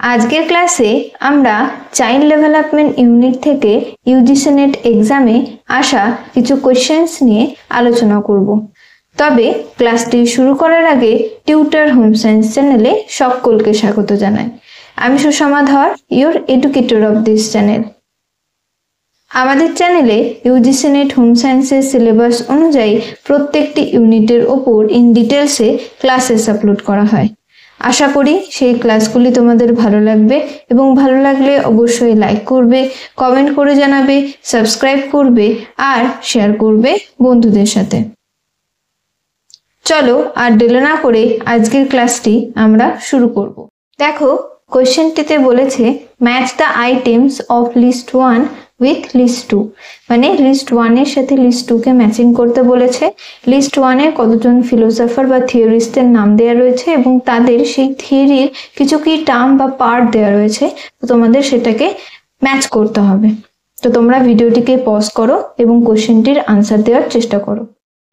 আজকের ক্লাসে আমরা চাইল্ড ডেভেলপমেন্ট ইউনিট থেকে ইউজিসি নেট এক্সামে আসা কিছু কোশ্চেন্স নিয়ে আলোচনা করব। তবে ক্লাসটি শুরু করার আগে টিউটর হোম সায়েন্স চ্যানেলে সকলকে স্বাগত জানাই। আমি সুষমা ধর, your educator of this channel. আমাদের চ্যানেলে ইউজিসি নেট হোম সায়েন্সের সিলেবাস অনুযায়ী প্রত্যেকটি ইউনিটের ওপর ইন ডিটেলসে ক্লাসেস আপলোড করা হয়। আশা করি সেই ক্লাসগুলি তোমাদের ভালো লাগবে এবং ভালো লাগলে অবশ্যই লাইক করবে, কমেন্ট করে জানাবে, সাবস্ক্রাইব করবে আর শেয়ার করবে বন্ধুদের সাথে। চলো আর দেরি না করে আজকের ক্লাসটি আমরা শুরু করব। দেখো, কোশ্চেনটিতে বলেছে match the items of list 1 with list 2, মানে লিস্ট 1 এর সাথে লিস্ট 2 কে ম্যাচিং করতে বলেছে। লিস্ট 1 এ কতজন ফিলোসফার বা থিওরিস্টের নাম দেওয়া রয়েছে এবং তাদের সেই থিওরির কিছু কি টার্ম বা পার্ট দেওয়া রয়েছে, তো তোমাদের সেটাকে ম্যাচ করতে হবে। তো তোমরা ভিডিওটিকে পজ করো এবং কোশ্চেনটির আনসার দেওয়ার চেষ্টা করো।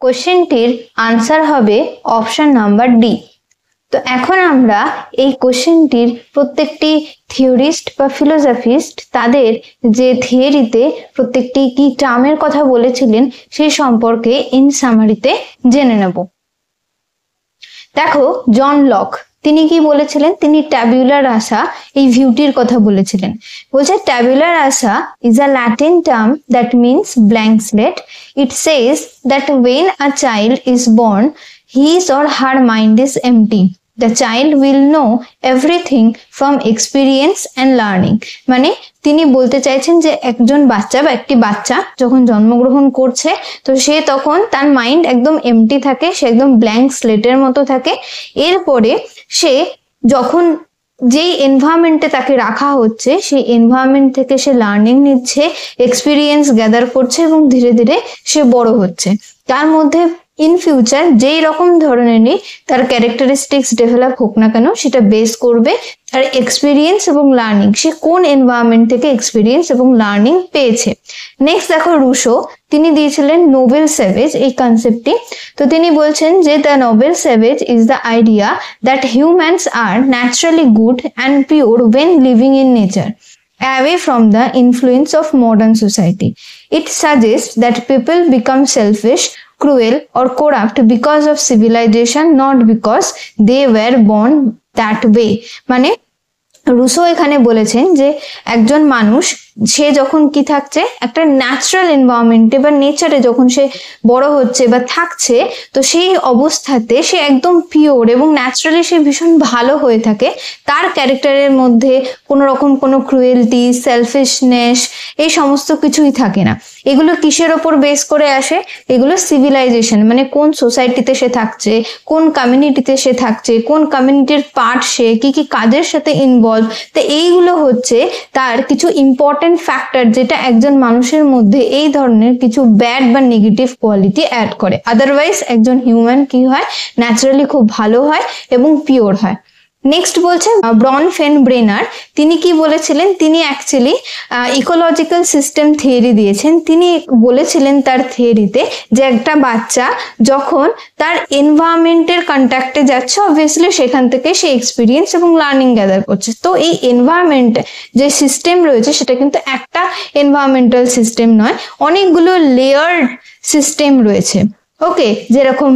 কোশ্চেনটির আনসার হবে অপশন নাম্বার ডি। তো এখন আমরা এই কোশ্চেনটির প্রত্যেকটি থিওরিস্ট বা ফিলোসফিস্ট তাদের যে থিওরিতে প্রত্যেকটি কি টার্মের কথা বলেছিলেন সেই সম্পর্কে ইন সামারিতে জেনে নেব। দেখো, জন লক তিনি কি বলেছিলেন? তিনি ট্যাবুলা রাসা এই ভিউটির কথা বলেছিলেন। বলছে tabula rasa is a Latin term that means blank slate. It says that when a child is born, his or her mind is empty. The child will know everything from experience and learning. মানে তিনি বলতে চাইছেন যে একজন বাচ্চা বা একটি বাচ্চা যখন জন্মগ্রহণ করছে তো সে তখন তার মাইন্ড একদম এমটি থাকে, সে একদম ব্ল্যাঙ্ক স্লেটের মতো থাকে। এরপরে সে যখন যেই এনভায়রনমেন্টে তাকে রাখা হচ্ছে সেই এনভায়রনমেন্ট থেকে সে লার্নিং নিচ্ছে, এক্সপিরিয়েন্স গ্যাদার করছে এবং ধীরে ধীরে সে বড় হচ্ছে। তার মধ্যে ইন ফিউচার যেই রকম ধরনেরই তার ক্যারেক্টারিস্টিক্স ডেভেলপ হোক না কেন সেটা বেস করবে তার এক্সপিরিয়েন্স এবং লার্নিং, সে কোন এনভায়রনমেন্ট থেকে এক্সপিরিয়েন্স এবং লার্নিং পেয়েছে। নেক্সট দেখো, রুশো তিনি দিয়েছিলেন নোবেল স্যাভেজ এই কনসেপ্টটি। তো তিনি বলছেন যে the noble savage is the idea that humans are naturally good and pure when living in nature, away from the influence of modern society. It suggests that people become selfish, cruel or corrupt because of civilization, not because they were born that way. মানে Russo এখানে বলেছেন যে একজন মানুষ সে যখন কি থাকছে একটা ন্যাচারাল এনভায়রনমেন্টে বা নেচারে যখন সে বড় হচ্ছে বা থাকছে তো সেই অবস্থাতে সে একদম পিওর এবং ন্যাচারালি সে ভীষণ ভালো হয়ে থাকে। তার ক্যারেক্টারের মধ্যে কোনো রকম কোনো ক্রুয়েলটি, সেলফিশনেস এই সমস্ত কিছুই থাকে না। এগুলো কিসের ওপর বেস করে আসে? এগুলো সিভিলাইজেশন, মানে কোন সোসাইটিতে সে থাকছে, কোন কমিউনিটিতে সে থাকছে, কোন কমিউনিটির পার্ট সে, কি কি কাজের সাথে ইনভলভ। তো এইগুলো হচ্ছে তার কিছু ইম্পর্টেন্ট ফ্যাক্টর যেটা একজন মানুষের মধ্যে এই ধরনের কিছু ব্যাড বা নেগেটিভ কোয়ালিটি অ্যাড করে। আদারওয়াইজ একজন হিউম্যান কি হয়, ন্যাচারালি খুব ভালো হয় এবং পিওর হয়। নেক্সট বলছে ব্রনফেনব্রেনার, তিনি কি বলেছিলেন? তিনি অ্যাকচুয়ালি ইকোলজিক্যাল সিস্টেম থিওরি দিয়েছেন। তিনি বলেছিলেন তার থিওরিতে যে একটা বাচ্চা যখন তার এনভায়রনমেন্টের কন্ট্যাক্টে যাচ্ছে অবভিয়াসলি সেখান থেকে সে এক্সপিরিয়েন্স এবং লার্নিং গ্যাদার করছে। তো এই এনভায়রনমেন্ট যে সিস্টেম রয়েছে সেটা কিন্তু একটা এনভায়রনমেন্টাল সিস্টেম নয়, অনেকগুলো লেয়ার্ড সিস্টেম রয়েছে। ওকে, যেরকম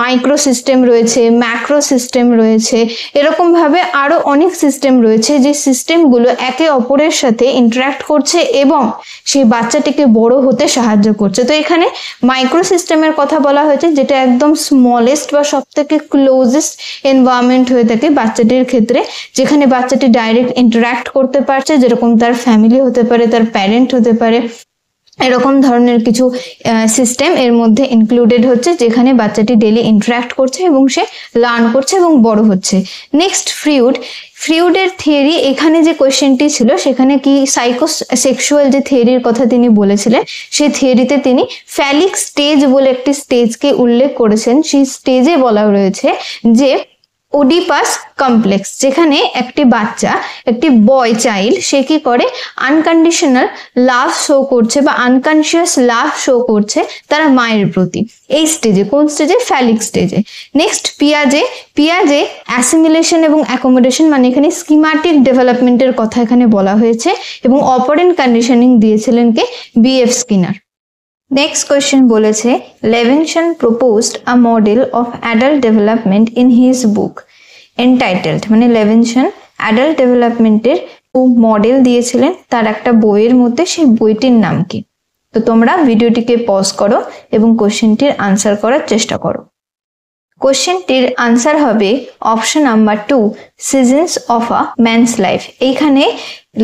মাইক্রো সিস্টেম রয়েছে, ম্যাক্রো সিস্টেম রয়েছে, এরকম ভাবে আরো অনেক সিস্টেম রয়েছে যে সিস্টেমগুলো একে অপরের সাথে ইন্টারাক্ট করছে এবং সেই বাচ্চাটিকে বড় হতে সাহায্য করছে। তো এখানে মাইক্রো সিস্টেমের কথা বলা হয়েছে যেটা একদম স্মলেস্ট বা সব থেকে ক্লোজেস্ট এনভায়রনমেন্ট হয়ে থাকে বাচ্চাটির ক্ষেত্রে, যেখানে বাচ্চাটি ডাইরেক্ট ইন্টারাক্ট করতে পারছে, যেরকম তার ফ্যামিলি হতে পারে, তার প্যারেন্ট হতে পারে, এরকম ধরনের কিছু সিস্টেম এর মধ্যে ইনক্লুডেড হচ্ছে যেখানে বাচ্চাটি ডেইলি ইন্টারাক্ট করছে এবং সে লার্ন করছে এবং বড় হচ্ছে। নেক্সট ফ্রুডের থিওরি, এখানে যে কোয়েশ্চেনটি ছিল সেখানে কি সাইকোসেক্সুয়াল যে থিওরির কথা তিনি বলেছিলেন সেই থিওরিতে তিনি ফ্যালিক স্টেজ বলে একটি স্টেজকে উল্লেখ করেছেন। সেই স্টেজে বলা রয়েছে যে ওডিপাস কমপ্লেক্স, যেখানে একটি বাচ্চা, একটি বয় চাইল্ড, সে কি করে আনকন্ডিশনাল লাভ শো করছে বা আনকনসিয়াস লাভ শো করছে তার মায়ের প্রতি। এই স্টেজে, কোন স্টেজে? ফ্যালিক স্টেজে। নেক্সট পিয়াজে অ্যাসিমিলেশন এবং অ্যাকোমোডেশন, মানে এখানে স্কিমাটিক ডেভেলপমেন্টের কথা এখানে বলা হয়েছে, এবং অপারেন্ট কন্ডিশনিং দিয়েছিলেন কে? BF Skinner. নেক্সট কোয়েশ্চেন বলেছে Levinson proposed a model of adult development in his book entitled, মানে লেভিনসন অ্যাডাল্ট ডেভেলপমেন্টের মডেল দিয়েছিলেন তার একটা বইয়ের মধ্যে, সেই বইটির নাম কি? তো তোমরা ভিডিওটিকে পজ করো এবং কোশ্চেনটির আনসার করার চেষ্টা করো। কোশ্চেনটির আনসার হবে option number 2, seasons of a man's life. এইখানে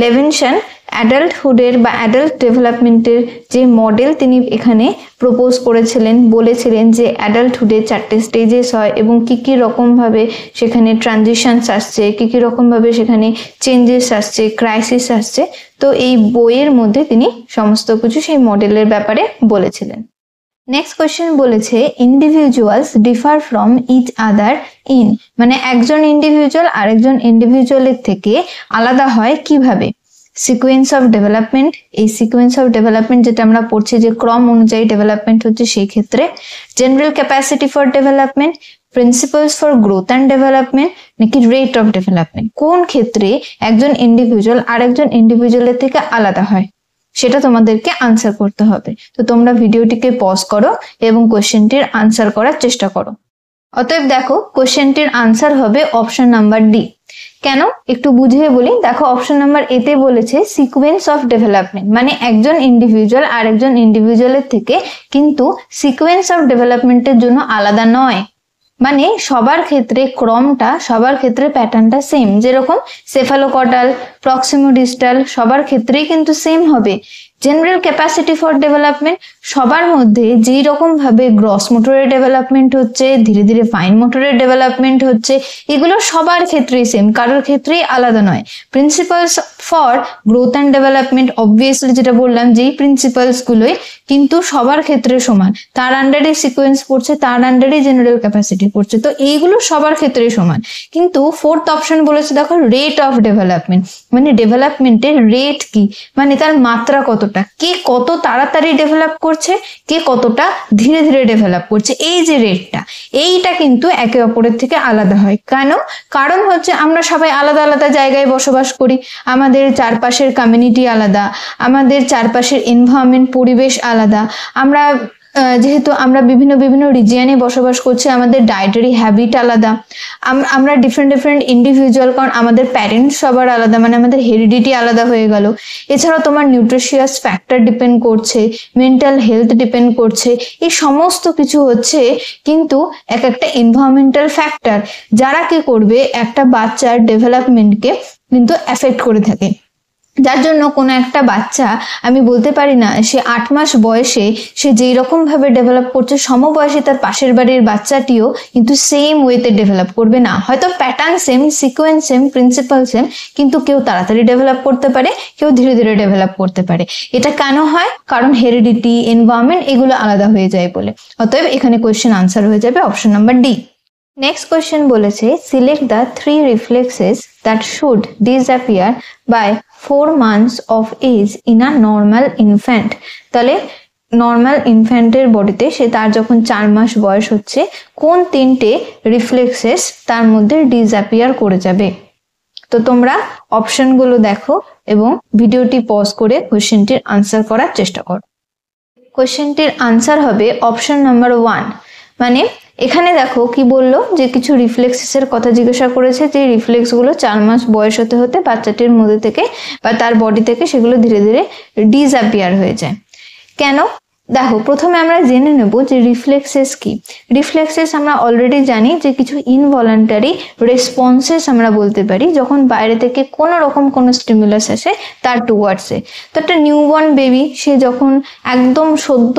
লেভিনসন অ্যাডাল্টহুডের বা অ্যাডাল্ট ডেভেলপমেন্টের যে মডেল তিনি এখানে প্রপোজ করেছিলেন, বলেছিলেন যে অ্যাডাল্টহুডে 4টে স্টেজেস হয় এবং কি কি রকমভাবে সেখানে ট্রানজিশনস আসছে, কি কি রকমভাবে সেখানে চেঞ্জেস আসছে, ক্রাইসিস আসছে। তো এই বইয়ের মধ্যে তিনি সমস্ত কিছু সেই মডেলের ব্যাপারে বলেছিলেন। নেক্সট কোয়েশ্চেন বলেছে individuals differ from each other in, মানে একজন ইন্ডিভিজুয়াল আরেকজন ইন্ডিভিজুয়ালের থেকে আলাদা হয় কিভাবে? সিকোয়েন্স অফ ডেভেলপমেন্ট, এই সিকোয়েন্স অফ ডেভেলপমেন্ট যেটা আমরা পড়ছি যে ক্রম অনুযায়ী ডেভেলপমেন্ট হচ্ছে, সেই ক্ষেত্রে general capacity for development, principles for growth and development, নাকি রেট অফ ডেভেলপমেন্ট, কোন ক্ষেত্রে একজন ইন্ডিভিজুয়াল আরেকজন ইন্ডিভিজুয়ালের থেকে আলাদা হয় সেটা তোমাদেরকে আনসার করতে হবে। তো তোমরা ভিডিওটিকে পজ করো এবং কোশ্চেনটির আনসার করার চেষ্টা করো। অতএব দেখো কোশ্চেনটির আনসার হবে অপশন নাম্বার ডি। কেন একটু বুঝিয়ে বলি। দেখো অপশন নাম্বার এতে বলেছে সিকোয়েন্স অফ ডেভেলপমেন্ট, মানে একজন ইন্ডিভিজুয়াল আরেকজন ইন্ডিভিজুয়ালের থেকে কিন্তু সিকোয়েন্স অফ ডেভেলপমেন্টের জন্য আলাদা নয়, মানে সবার ক্ষেত্রে ক্রমটা, সবার ক্ষেত্রে প্যাটার্নটা সেম, যেরকম সেফালোকটাল, প্রক্সিমোডিস্টাল সবার ক্ষেত্রেই কিন্তু সেম হবে। জেনারেল ক্যাপাসিটি ফর ডেভেলপমেন্ট, সবার মধ্যে যেই রকম ভাবে গ্রস মোটরের ডেভেলপমেন্ট হচ্ছে, ধীরে ধীরে ফাইন মোটরের ডেভেলপমেন্ট হচ্ছে, এগুলো সবার ক্ষেত্রেই সেম, কারোর ক্ষেত্রেই আলাদা নয়। Principles for growth and development, obviously যেটা বললাম যেই প্রিন্সিপালস গুলোই কিন্তু সবার ক্ষেত্রে সমান, তার আন্ডারে সিকোয়েন্স পড়ছে, তার আন্ডারে জেনারেল ক্যাপাসিটি পড়ছে, তো এইগুলো সবার ক্ষেত্রেই সমান। কিন্তু ফোর্থ অপশন বলেছে দেখো রেট অফ ডেভেলপমেন্ট, মানে ডেভেলপমেন্টের রেট কি, মানে তার মাত্রা কতটা, কে কত তাড়াতাড়ি ডেভেলপ করছে, কে কতটা ধীরে ধীরে ডেভেলপ করছে, এই যে রেটটা, এইটা কিন্তু একে অপরের থেকে আলাদা হয়। কেন? কারণ হচ্ছে আমরা সবাই আলাদা আলাদা জায়গায় বসবাস করি, আমাদের চারপাশের কমিউনিটি আলাদা, আমাদের চারপাশের এনভায়রনমেন্ট পরিবেশ আলাদা, আমরা যেহেতু আমরা বিভিন্ন বিভিন্ন রিজিয়নে বসবাস করছি, আমাদের ডায়েটারি হ্যাবিট আলাদা, আমরা ডিফারেন্ট ইন্ডিভিজুয়াল, কারণ আমাদের প্যারেন্টস সবার আলাদা, মানে আমাদের হেরিডিটি আলাদা হয়ে গেল। এছাড়াও তোমার নিউট্রিশিয়াস ফ্যাক্টর ডিপেন্ড করছে, মেন্টাল হেলথ ডিপেন্ড করছে, এই সমস্ত কিছু হচ্ছে কিন্তু এক একটা এনভায়রনমেন্টাল ফ্যাক্টর, যারা কি করবে একটা বাচ্চার ডেভেলপমেন্টকে কিন্তু এফেক্ট করে থাকে। যার জন্য কোনো একটা বাচ্চা, আমি বলতে পারি না সে 8 মাস বয়সে সে যেই রকম ভাবে ডেভেলপ করছে, সমবয়সী তার পাশের বাড়ির বাচ্চাটিও কিন্তু সেম ওয়েতে ডেভেলপ করবে না। হয়তো pattern same, sequence same, principal same, কিন্তু কেউ তাড়াতাড়ি ডেভেলপ করতে পারে, কেউ ধীরে ধীরে ডেভেলপ করতে পারে। এটা কেন হয়? কারণ হেরিডিটি, এনভায়রনমেন্ট এগুলো আলাদা হয়ে যায় বলে। অতএব এখানে কোয়েশ্চেন আনসার হয়ে যাবে option number D. Next question বলেছে select the 3 reflexes that should disappear by 4 months of age in a normal infant। তাহলে নর্মাল ইনফ্যান্টের বডিতে সে তার যখন 4 মাস বয়স হচ্ছে, কোন 3টে রিফ্লেক্সেস তার মধ্যে ডিসঅ্যাপিয়ার করে যাবে? তো তোমরা অপশনগুলো দেখো এবং ভিডিওটি পজ করে কোশ্চেনটির আনসার করার চেষ্টা করো। কোশ্চেনটির আনসার হবে অপশন নাম্বার 1, মানে এখানে দেখো কি বললো যে কিছু রিফ্লেক্সের কথা জিজ্ঞাসা করেছে, যে রিফ্লেক্স গুলো 4 মাস বয়স হতে হতে বাচ্চাটির মধ্যে থেকে বা তার বডি থেকে সেগুলো ধীরে ধীরে ডিসঅ্যাপিয়ার হয়ে যায়। কেন? দেখো প্রথমে আমরা জেনে নেব যে রিফ্লেক্সেস কি। রিফ্লেক্সেস আমরা অলরেডি জানি যে কিছু ইনভলান্টারি রেসপন্সেস আমরা বলতে পারি যখন বাইরে থেকে কোনো রকম কোনো স্টিমুলাস আসে তার টুয়ার্ডসে। তো একটা নিউবর্ন বেবি সে যখন একদম সদ্য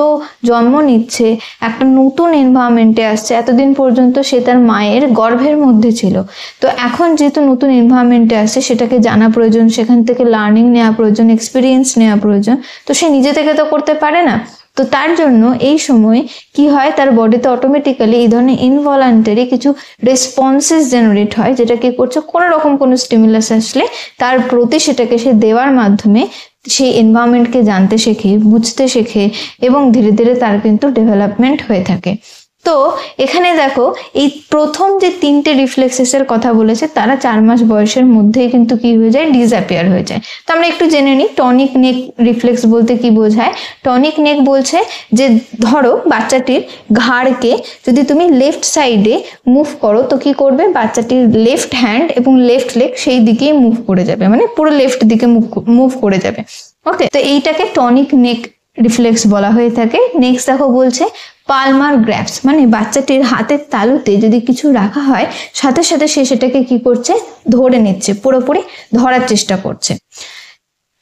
জন্ম নিচ্ছে, একটা নতুন এনভায়রনমেন্টে আসছে, এতদিন পর্যন্ত সে তার মায়ের গর্ভের মধ্যে ছিল, তো এখন যেহেতু নতুন এনভায়রনমেন্টে আসছে সেটাকে জানা প্রয়োজন, সেখান থেকে লার্নিং নেওয়া প্রয়োজন, এক্সপিরিয়েন্স নেওয়া প্রয়োজন, তো সে নিজে থেকে তো করতে পারে না। তো তার জন্য এই সময় কি হয়, তার বডিতে অটোমেটিক্যালি এই ধরনের ইনভলান্টারি কিছু রেসপন্সেস জেনারেট হয়, যেটা কি করছে, কোনো রকম কোনো স্টিমুলাস আসলে তার প্রতি সেটাকে সে দেওয়ার মাধ্যমে সেই এনভায়রনমেন্টকে জানতে শেখে, বুঝতে শেখে এবং ধীরে ধীরে তার কিন্তু ডেভেলপমেন্ট হয়ে থাকে। তো এখানে দেখো এই প্রথম যে তিনটে রিফ্লেক্সেসের কথা বলেছে তারা 4 মাস বয়সের মধ্যেই কিন্তু কি হয়ে যায়, ডিসঅ্যাপিয়ার হয়ে যায়। তো আমরা একটু জেনে নিই টনিক নেক রিফ্লেক্স বলতে কি বোঝায়। টনিক নেক বলছে যে ধরো বাচ্চাটির ঘাড়কে যদি তুমি লেফট সাইডে মুভ করো তো কি করবে, বাচ্চাটির লেফট হ্যান্ড এবং লেফট লেগ সেই দিকেই মুভ করে যাবে, মানে পুরো লেফট দিকে মুভ করে যাবে। ওকে, তো এইটাকে টনিক নেক রিফ্লেক্স বলা হয়ে থাকে। নেক্সট দেখো বলছে পালমার গ্র্যাপস, মানে বাচ্চাটির হাতের তালুতে যদি কিছু রাখা হয় সাথে সাথে সে সেটাকে কি করছে, ধরে নিচ্ছে, পুরোপুরি ধরার চেষ্টা করছে।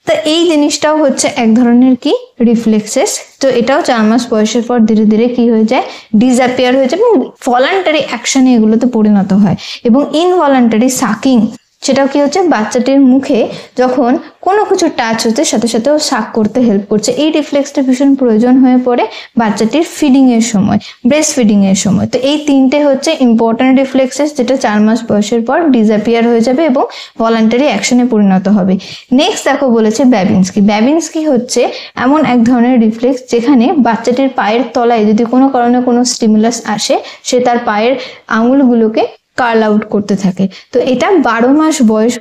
তো এই জিনিসটাও হচ্ছে এক ধরনের কি রিফ্লেক্সেস। তো এটাও 4 মাস বয়সের পর ধীরে ধীরে কি হয়ে যায়, ডিসঅ্যাপিয়ার হয়ে যায় এবং ভলান্টারি অ্যাকশনে এগুলোতে পরিণত হয়। এবং ইনভলান্টারি সাকিং, সেটাও কি হচ্ছে, বাচ্চাটির মুখে যখন কোনো কিছু টাচ হচ্ছে সাথে সাথে ও শাক করতে হেল্প করছে। এই রিফ্লেক্সটা ভীষণ প্রয়োজন হয়ে পড়ে বাচ্চাটির ফিডিং এর সময়, ব্রেস্ট ফিডিং এর সময়। তো এই তিনটে হচ্ছে ইম্পর্টেন্ট রিফ্লেক্সেস, যেটা 4 মাস বয়সের পর ডিসঅ্যাপিয়ার হয়ে যাবে এবং ভলান্টারি অ্যাকশনে পরিণত হবে। নেক্সট দেখো বলেছে ব্যাবিনস্কি। ব্যাবিনস্কি হচ্ছে এমন এক ধরনের রিফ্লেক্স যেখানে বাচ্চাটির পায়ের তলায় যদি কোনো কারণে কোনো স্টিমুলাস আসে, সে তার পায়ের আঙুলগুলোকে কার্ল আউট করতে থাকে। তো এটা 12 মাস বয়স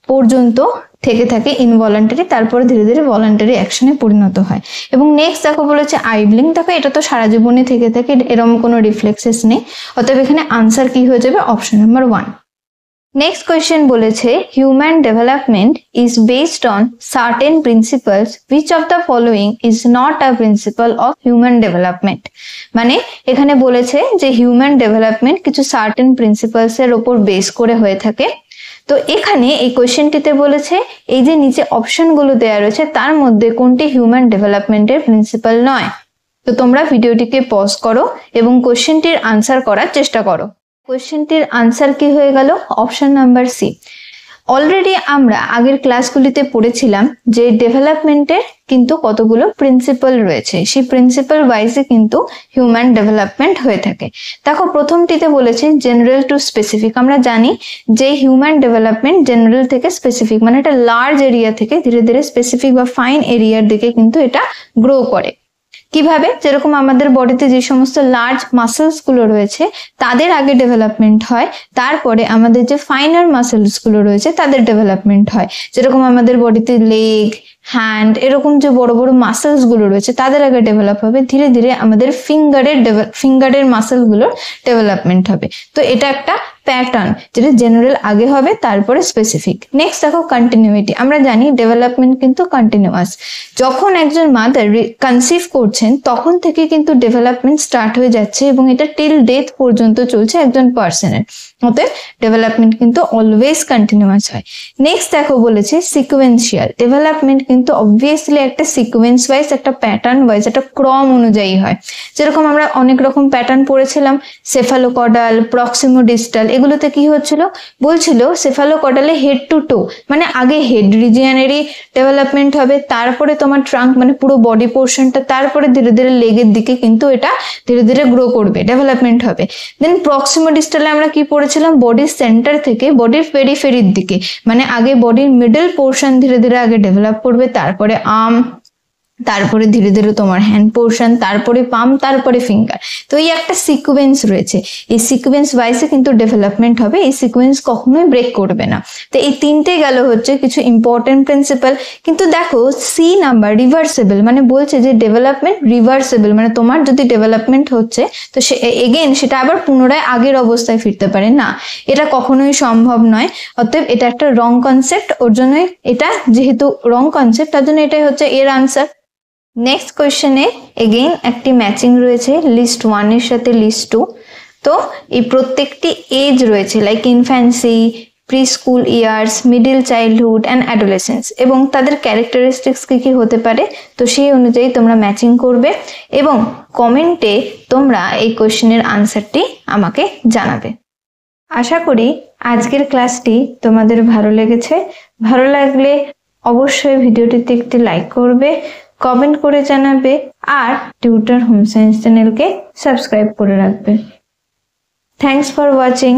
পর্যন্ত থেকে থাকে ইনভলান্টারি, তারপরে ধীরে ধীরে ভলান্টারি অ্যাকশনে পরিণত হয়। এবং নেক্সট দেখো বলেছে আই ব্লিঙ্ক। দেখো এটা তো সারা জীবনে থেকে থাকে, এরকম কোনো রিফ্লেক্সেস নেই, অতএব এখানে আনসার কি হয়ে যাবে, অপশন নাম্বার 1। নেক্সট কোয়েশ্চেন বলেছে human development is based on certain principles, which of the following is not a principal of human development. মানে এখানে বলেছে যে হিউম্যান ডেভেলপমেন্ট কিছু সার্টেন প্রিন্সিপালস এর উপর বেস করে হয়ে থাকে। তো এখানে এই কোয়েশ্চেনটিতে বলেছে এই যে নিচে অপশনগুলো দেওয়া রয়েছে তার মধ্যে কোনটি হিউম্যান ডেভেলপমেন্টের প্রিন্সিপাল নয়। তো তোমরা ভিডিওটিকে পজ করো এবং কোয়েশ্চেনটির আনসার করার চেষ্টা করো। কোয়েশ্চেনটির আনসার কি হয়ে গেল, অপশন নাম্বার সি। অলরেডি আমরা আগের ক্লাসগুলিতে পড়েছিলাম যে ডেভেলপমেন্টের কিন্তু কতগুলো প্রিন্সিপাল রয়েছে, সেই প্রিন্সিপাল ওয়াইজে কিন্তু হিউম্যান ডেভেলপমেন্ট হয়ে থাকে। দেখো প্রথমটিতে বলেছে জেনারেল টু স্পেসিফিক। আমরা জানি যে হিউম্যান ডেভেলপমেন্ট জেনারেল থেকে স্পেসিফিক, মানে এটা লার্জ এরিয়া থেকে ধীরে ধীরে স্পেসিফিক বা ফাইন এরিয়ার দিকে কিন্তু এটা গ্রো করে। কিভাবে, যেরকম আমাদের বডিতে যে সমস্ত লার্জ মাসেলস গুলো রয়েছে তাদের আগে ডেভেলপমেন্ট হয়, তারপরে আমাদের যে ফাইনার মাসেলস গুলো রয়েছে তাদের ডেভেলপমেন্ট হয়। যেরকম আমাদের বডিতে লেগ, হ্যান্ড, এরকম যে বড় বড় মাসেলস গুলো রয়েছে তাদের আগে ডেভেলপ হবে, ধীরে ধীরে আমাদের ফিঙ্গারের মাসেল গুলোর ডেভেলপমেন্ট হবে। তো এটা একটা প্যাটার্ন, যেটা জেনারেল আগে হবে তারপরে স্পেসিফিক। নেক্সট দেখো কন্টিনিউইটি। আমরা জানি ডেভেলপমেন্ট কিন্তু কন্টিনিউয়াস। যখন একজন মাদার কনসিভ করছেন তখন থেকে কিন্তু ডেভেলপমেন্ট স্টার্ট হয়ে যাচ্ছে এবং এটা টিল ডেথ পর্যন্ত চলছে একজন পার্সনের। অতএব ডেভেলপমেন্ট কিন্তু অলওয়েজ কন্টিনিউয়াস হয়। নেক্সট দেখো বলেছে সিকোয়েন্সিয়াল। ডেভেলপমেন্ট কিন্তু অবভিয়াসলি একটা সিকোয়েন্স ওয়াইজ, একটা প্যাটার্ন ওয়াইজ, একটা ক্রম অনুযায়ী হয়। যেরকম আমরা অনেক রকম প্যাটার্ন পড়েছিলাম, সেফালোকডাল, প্রক্সিমোডিস্টাল, এগুলোতে কি হচ্ছিল, বলছিল সেফালোকডালে হেড টু টো, মানে আগে হেড রিজিয়নেরই ডেভেলপমেন্ট হবে, তারপরে তোমার ট্রাঙ্ক মানে পুরো বডি পোর্শনটা, তারপরে ধীরে ধীরে লেগের দিকে কিন্তু এটা ধীরে ধীরে গ্রো করবে, ডেভেলপমেন্ট হবে। দেন প্রক্সিমোডিস্টালে আমরা কি পড়েছিলাম, বডির সেন্টার থেকে বডির পেরিফেরির দিকে, মানে আগে বডির মিডল পোর্শন ধীরে ধীরে আগে ডেভেলপ করবে, তারপরে আর্ম, তারপরে ধীরে ধীরে তোমার হ্যান্ড পোর্শন, তারপরে পাম, তারপরে ফিঙ্গার। তো এই একটা সিকোয়েন্স রয়েছে, এই সিকোয়েন্স ওয়াইজে কিন্তু ডেভেলপমেন্ট হবে, এই সিকোয়েন্স কখনোই ব্রেক করবে না। তো এই তিনটে গেল হচ্ছে কিছু ইম্পর্টেন্ট প্রিন্সিপাল। কিন্তু দেখো সি নাম্বার রিভার্সেবল, মানে বলছে যে ডেভেলপমেন্ট রিভার্সেবল, মানে তোমার যদি ডেভেলপমেন্ট হচ্ছে তো সে এগেন সেটা আবার পুনরায় আগের অবস্থায় ফিরতে পারে না, এটা কখনোই সম্ভব নয়। অতএব এটা একটা রং কনসেপ্ট, ওর জন্যই এটা যেহেতু রং কনসেপ্ট তার জন্য এটাই হচ্ছে এর আনসার। নেক্সট কোয়েশ্চেনে এগেইন একটি ম্যাচিং রয়েছে লিস্ট 1 এর সাথে লিস্ট 2। তো এই প্রত্যেকটি এজ রয়েছে like infancy, pre school years, middle childhood and adolescence, এবং তাদের ক্যারেক্টারিস্টিক্স কি কি হতে পারে, তো সেই অনুযায়ী তোমরা ম্যাচিং করবে এবং কমেন্টে তোমরা এই কোয়েশ্চেনের আনসারটি আমাকে জানাবে। আশা করি আজকের ক্লাসটি তোমাদের ভালো লেগেছে। ভালো লাগলে অবশ্যই ভিডিওটিতে একটি লাইক করবে, কমেন্ট করে জানাবে আর টিউটর হোম সায়েন্স চ্যানেলকে সাবস্ক্রাইব করে রাখবে। Thanks for watching.